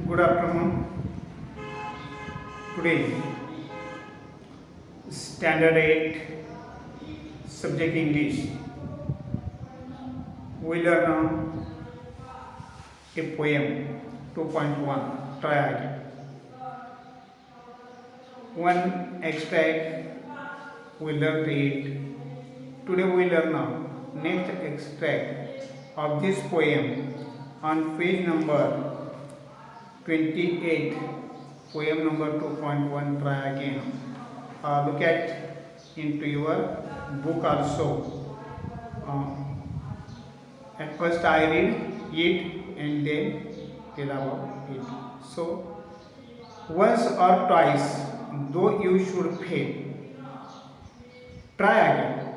Good afternoon. Today, Standard 8, Subject English. We learn a poem 2.1. Try again. One extract we learned it. Today we learn now next extract of this poem on page number 28, poem number 2.1. Try again. Look at into your book also. At first I read it and then tell about it. So, once or twice, though you should fail, try again.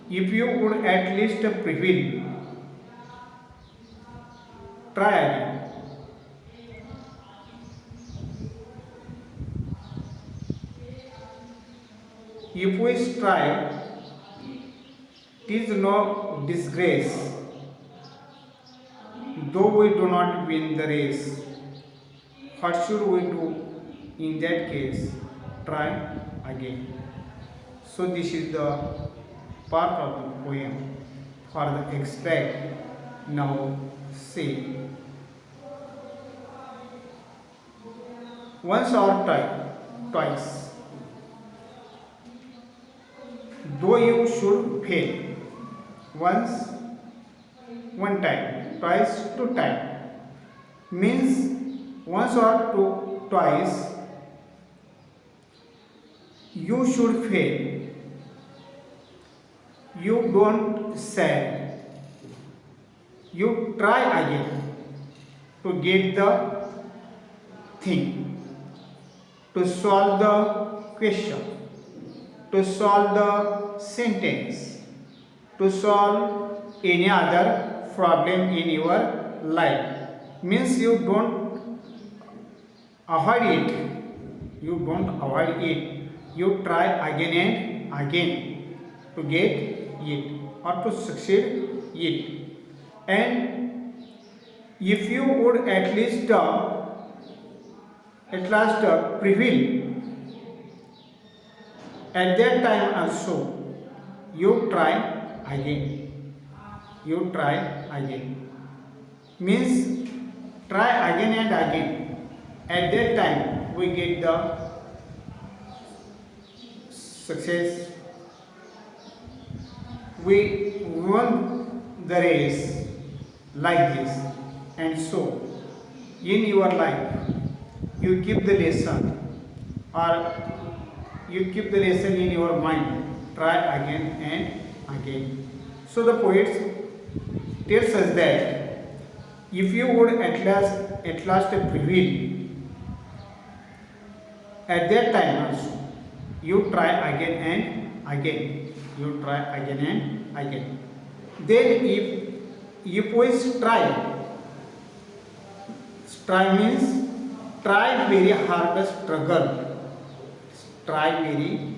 If you would at least prevail, try again. If we strive, it is no disgrace, though we do not win the race. What should we do in that case? Try again. So this is the part of the poem for the extract. Now see. Once or twice. Though you should fail. Once, one time. Twice, two time. Means once or twice you should fail. You don't sad. You try again to get the thing, to solve the question, to solve the sentence, to solve any other problem in your life. Means you don't avoid it. You don't avoid it. You try again and again to get it or to succeed it. And if you would at last prevail, at that time also you try again. You try again. Means try again and again. At that time we get the success. We won the race like this. And so in your life you keep the lesson, or you keep the lesson in your mind. Try again and again. So the poets tells us that if you would at last prevail, at that time also you try again and again. You try again and again. Then if we strive means try very hard struggle. Try very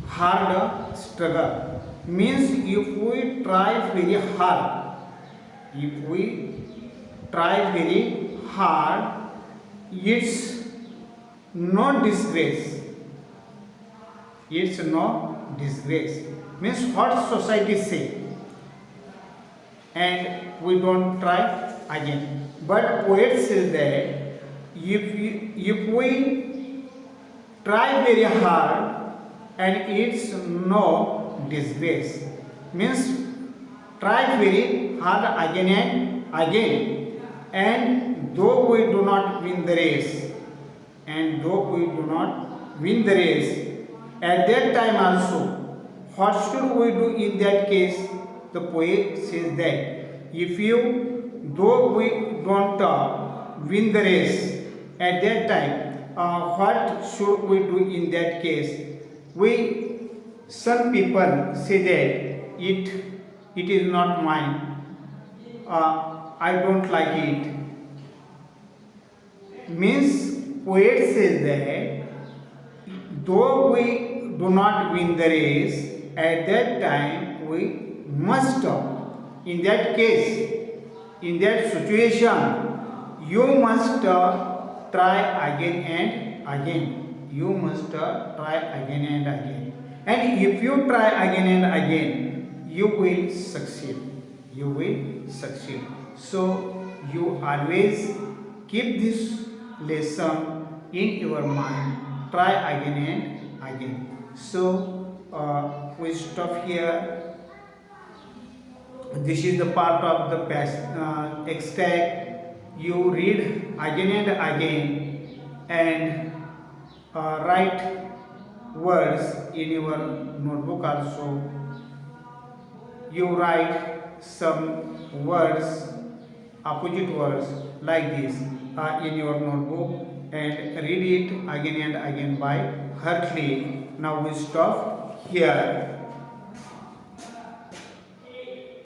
hard struggle. Means if we try very hard, it's no disgrace. It's no disgrace. Means what society say, and we don't try again. But poet says that if we try very hard and it's no disgrace, means try very hard again and again, and though we do not win the race, at that time also what should we do in that case? The poet says that though we don't win the race, at that time what should we do in that case? Some people say that it is not mine, I don't like it. Means poet says that though we do not win the race, at that time we must, in that case, in that situation, You must try again and again. You must try again and again. And if you try again and again, you will succeed. You will succeed. So you always keep this lesson in your mind. Try again and again. So we stop here. This is the part of the extract. You read again and again and write words in your notebook also. You write some words, opposite words like this in your notebook and read it again and again by Hartley. Now we stop here.